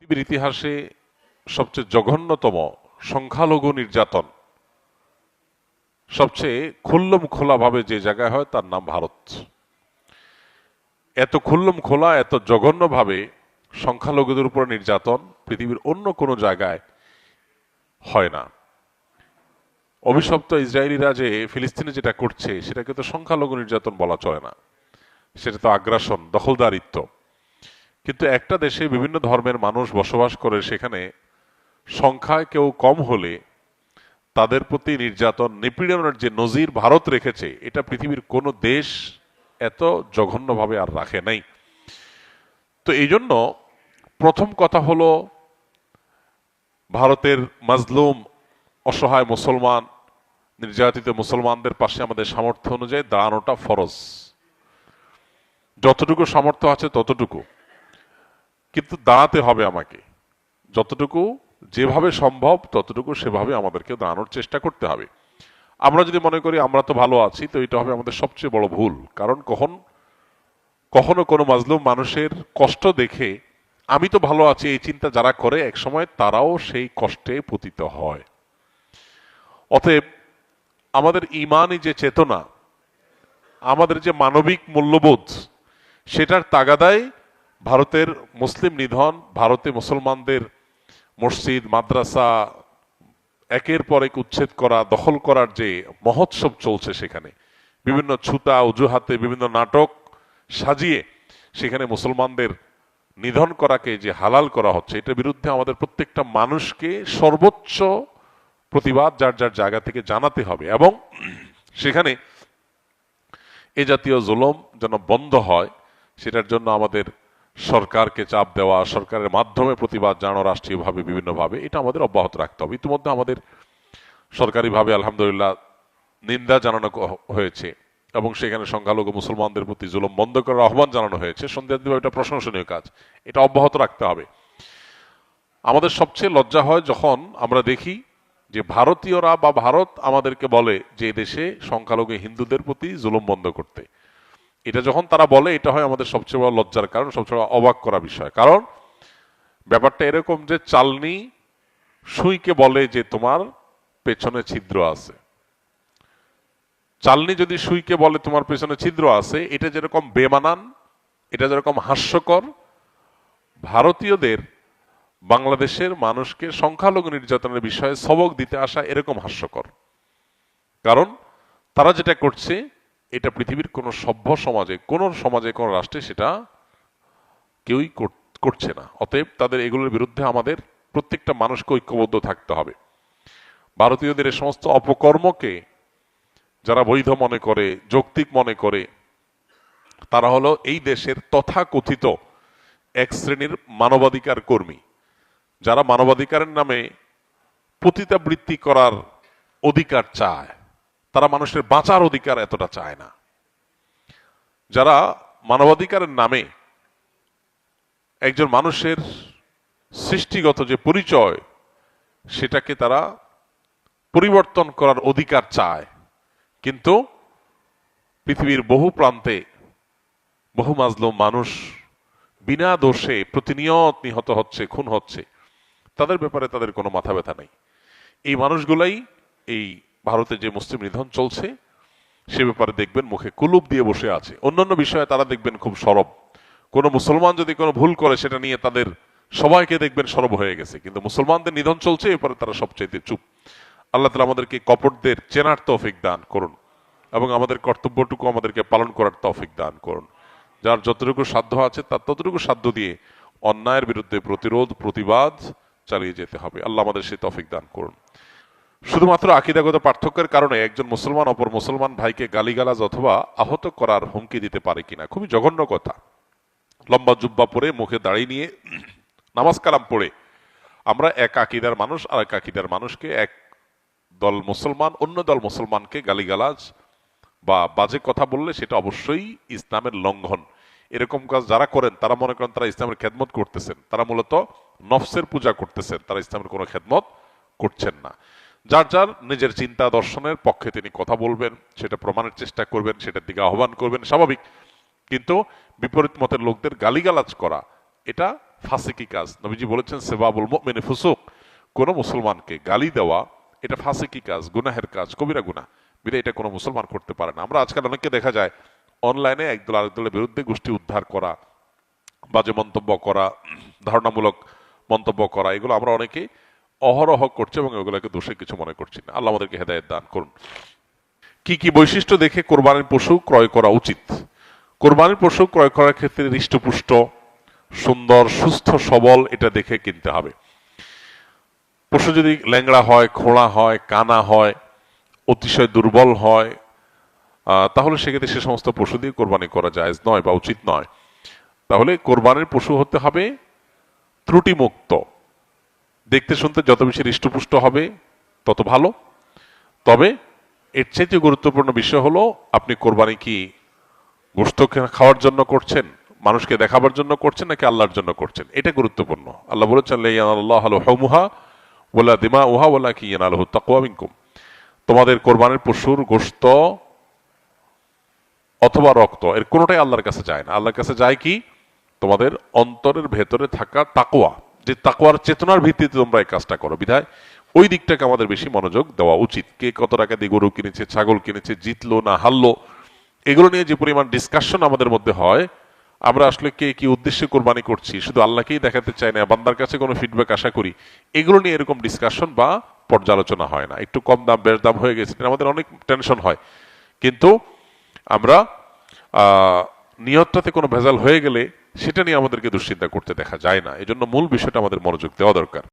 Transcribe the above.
পৃথিবীর ইতিহাসে সবচেয়ে জঘন্যতম সংখ্যালঘু নির্যাতন সবচেয়ে খুল্লম খোলাভাবে যে জায়গায় হয় তার নাম ভারত। এত খুল্লম খোলা, এত জঘন্যভাবে সংখ্যালঘুদের উপর নির্যাতন পৃথিবীর অন্য কোনো জায়গায় হয় না। অভিশপ্ত ইসরায়েলিরা যে ফিলিস্তিনে যেটা করছে সেটাকে তো সংখ্যালঘু নির্যাতন বলা চলে না, সেটা তো আগ্রাসন, দখলদারিত্ব। কিন্তু একটা দেশে বিভিন্ন ধর্মের মানুষ বসবাস করে, সেখানে সংখ্যায় কেউ কম হলে তাদের প্রতি নির্যাতন নিপীড়নের যে নজির ভারত রেখেছে, এটা পৃথিবীর কোনো দেশ এত জঘন্যভাবে আর রাখে নাই। তো এই জন্য প্রথম কথা হলো, ভারতের মাজলুম অসহায় মুসলমান, নির্যাতিত মুসলমানদের পাশে আমাদের সামর্থ্য অনুযায়ী দাঁড়ানোটা ফরজ। যতটুকু সামর্থ্য আছে ততটুকু, কিন্তু দাঁড়াতে হবে আমাকে। যতটুকু যেভাবে সম্ভব ততটুকু সেভাবে আমাদেরকে দাঁড়ানোর চেষ্টা করতে হবে। আমরা যদি মনে করি আমরা তো ভালো আছি, তো এটা হবে আমাদের সবচেয়ে বড় ভুল। কারণ কখনো কোনো মাজলুম মানুষের কষ্ট দেখে আমি তো ভালো আছি এই চিন্তা যারা করে, একসময় তারাও সেই কষ্টে পতিত হয়। অতএব আমাদের ইমানি যে চেতনা, আমাদের যে মানবিক মূল্যবোধ, সেটার তাগাদায় ভারতের মুসলিম নিধন, ভারতে মুসলমানদের মসজিদ মাদ্রাসা একের পর এক উচ্ছেদ করা, দখল করার যে মহোৎসব চলছে, সেখানে বিভিন্ন ছুতা অজুহাতে বিভিন্ন নাটক সাজিয়ে সেখানে মুসলমানদের নিধন করাকে যে হালাল করা হচ্ছে, এটার বিরুদ্ধে আমাদের প্রত্যেকটা মানুষকে সর্বোচ্চ প্রতিবাদ যার যার জায়গা থেকে জানাতে হবে। এবং সেখানে এ জাতীয় জুলুম যেন বন্ধ হয়, সেটার জন্য আমাদের সরকারকে চাপ দেওয়া, সরকারের মাধ্যমে প্রতিবাদ জানানো, রাষ্ট্রীয়ভাবে বিভিন্নভাবে, এটা আমাদের অব্যাহত রাখতে হবে। ইতিমধ্যে আমাদের সরকারিভাবে আলহামদুলিল্লাহ নিন্দা জানানো হয়েছে এবং সেখানে সংখ্যালঘু মুসলমানদের প্রতি জুলুম বন্ধ করার আহ্বান জানানো হয়েছে। সন্দেহাতীতভাবে এটা প্রশংসনীয় কাজ, এটা অব্যাহত রাখতে হবে। আমাদের সবচেয়ে লজ্জা হয় যখন আমরা দেখি যে ভারতীয়রা বা ভারত আমাদেরকে বলে যে দেশে সংখ্যালঘু হিন্দুদের প্রতি জুলুম বন্ধ করতে। এটা যখন তারা বলে, এটা হয় আমাদের সবচেয়ে বড় লজ্জার কারণ, সবচেয়ে অবাক করা বিষয়। কারণ ব্যাপারটা এরকম যে চালনি সুইকে বলে যে তোমার পেছনে ছিদ্র আছে। চালনি যদি সুইকে বলে তোমার পেছনে ছিদ্র আছে, এটা যেরকম বেমানান, এটা যেরকম হাস্যকর, ভারতীয়দের বাংলাদেশের মানুষকে সংখ্যালঘু নির্যাতনের বিষয়ে সবক দিতে আসা এরকম হাস্যকর। কারণ তারা যেটা করছে, এটা পৃথিবীর কোনো সভ্য সমাজে, কোনো রাষ্ট্রে সেটা কেউই করছে না। অতএব তাদের এগুলোর বিরুদ্ধে আমাদের প্রত্যেকটা মানুষকে ঐক্যবদ্ধ থাকতে হবে। ভারতীয়দের এই সমস্ত অপকর্মকে যারা বৈধ মনে করে, যৌক্তিক মনে করে, তারা হলো এই দেশের তথাকথিত এক শ্রেণীর মানবাধিকার কর্মী, যারা মানবাধিকারের নামে পতিতাবৃত্তি করার অধিকার চায়। তারা মানুষের বাঁচার অধিকার এতটা চায় না। যারা মানবাধিকারের নামে একজন মানুষের সৃষ্টিগত যে পরিচয়, সেটাকে তারা পরিবর্তন করার অধিকার চায়। কিন্তু পৃথিবীর বহু প্রান্তে বহু মাজলুম মানুষ বিনা দোষে প্রতিনিয়ত নিহত হচ্ছে, খুন হচ্ছে, তাদের ব্যাপারে তাদের কোনো মাথা ব্যথা নেই। এই মানুষগুলাই এই ভারতে যে মুসলিম নিধন চলছে সে ব্যাপারে দেখবেন মুখে কুলুপ দিয়ে বসে আছে। অন্যান্য বিষয়ে তারা দেখবেন খুব সরব। কোনো মুসলমান যদি কোনো ভুল করে, সেটা নিয়ে তাদের সবাইকে দেখবেন সরব হয়ে গেছে। কিন্তু মুসলমানদের নিধন চলছে, এরপরে তারা সবচাইতে চুপ। আল্লাহ তাআলা আমাদেরকে কপটদের চেনার তৌফিক দান করুন এবং আমাদের কর্তব্যটুকু আমাদেরকে পালন করার তৌফিক দান করুন। যার যতটুকু সাধ্য আছে তার ততটুকু সাধ্য দিয়ে অন্যায়ের বিরুদ্ধে প্রতিরোধ, প্রতিবাদ চালিয়ে যেতে হবে। আল্লাহ আমাদের সেই তৌফিক দান করুন। শুধুমাত্র আকীদাগত পার্থক্যের কারণে একজন মুসলমান অপর মুসলমান ভাইকে গালিগালাজ অথবা আহত করার হুমকি দিতে পারে কিনা, খুবই জঘন্য কথা। লম্বা জুব্বা পরে, মুখে দাড়ি নিয়ে, নামাজ কালাম পড়ে আমরা এক আকীদার মানুষ আর এক আকীদার মানুষকে, এক দল মুসলমান অন্য দল মুসলমানকে গালিগালাজ বা বাজে কথা বললে সেটা অবশ্যই ইসলামের লঙ্ঘন। এরকম কাজ যারা করেন তারা মনে করেন তারা ইসলামের খেদমত করতেছেন। তারা মূলত নফসের পূজা করতেছেন, তারা ইসলামের কোনো খেদমত করছেন না। যার যার নিজের চিন্তা দর্শনের পক্ষে তিনি কথা বলবেন, সেটা প্রমাণের চেষ্টা করবেন, সেটার দিকে আহ্বান করবেন, স্বাভাবিক। কিন্তু বিপরীত মতের লোকদের গালিগালাজ করা, এটা ফাসিকি কাজ। নবীজি বলেছেন সেবাবুল মুমিনি ফুসুক, কোন মুসলমানকে গালি দেওয়া এটা ফাসিকি কাজ, গুনাহের কাজ, কবিরা গুনাহ। বিধায় এটা কোনো মুসলমান করতে পারে না। আমরা আজকাল অনেককে দেখা যায় অনলাইনে একদল আরেক দলের বিরুদ্ধে গোষ্ঠী উদ্ধার করা, বাজে মন্তব্য করা, ধারণামূলক মন্তব্য করা, এগুলো আমরা অনেকে অহরহ করছি এবং এগুলোকে দোষে কিছু মনে করছি না। আল্লাহ আমাদেরকে হেদায়েত দান করুন। কি কি বৈশিষ্ট্য দেখে কোরবানির পশু ক্রয় করা উচিত? কোরবানির পশু ক্রয় করার ক্ষেত্রে হৃষ্টপুষ্ট, সুন্দর, সুস্থ, সবল এটা দেখে কিনতে হবে। পশু যদি ল্যাংড়া হয়, খোঁড়া হয়, কানা হয়, অতিশয় দুর্বল হয়, তাহলে সেক্ষেত্রে সে সমস্ত পশু দিয়ে কোরবানি করা জায়েজ নয় বা উচিত নয়। তাহলে কোরবানির পশু হতে হবে ত্রুটিমুক্ত, দেখতে শুনতে যত বেশি হৃষ্টপুষ্ট হবে তত ভালো। তবে এর চাইতে গুরুত্বপূর্ণ বিষয় হলো আপনি কোরবানি কি গোশত খাওয়ার জন্য করছেন, মানুষকে দেখাবার জন্য করছেন, নাকি আল্লাহর জন্য করছেন, এটা গুরুত্বপূর্ণ। আল্লাহ বলেছেন লা ইয়ানালুল্লাহু হুমুহা ওয়ালা দিমাউহা ওয়ালাকিন ইয়ানালুহু তাকওয়া মিনকুম। তোমাদের কোরবানির পশুর গোশত অথবা রক্ত এর কোনোটাই আল্লাহর কাছে যায় না। আল্লাহর কাছে যায় কি? তোমাদের অন্তরের ভেতরে থাকা তাকওয়া, যে তাকওয়ার চেতনার ভিত্তিতে তোমরা এই কাজটা করো। বিধায় ওই দিকটাকে আমাদের বেশি মনোযোগ দেওয়া উচিত। কে কত টাকা দিয়ে গরু কিনেছে, ছাগল কিনেছে, জিতলো না হারলো, এগুলো নিয়ে যে পরিমাণ ডিসকাশন আমাদের মধ্যে হয়, আমরা আসলে কে কি উদ্দেশ্যে কোরবানি করছি শুধু আল্লাহকেই দেখাতে চাই না, বান্দার কাছে কোনো ফিডব্যাক আশা করি, এগুলো নিয়ে এরকম ডিসকাশন বা পর্যালোচনা হয় না। একটু কম দাম বেশ দাম হয়ে গেছে আমাদের অনেক টেনশন হয়, কিন্তু আমরা নিয়তটাতে কোনো ভেজাল হয়ে গেলে সেটা নিয়ে আমাদেরকে দুশ্চিন্তা করতে দেখা যায় না। এজন্য মূল বিষয়টা আমাদের মনোযোগ দেওয়া দরকার।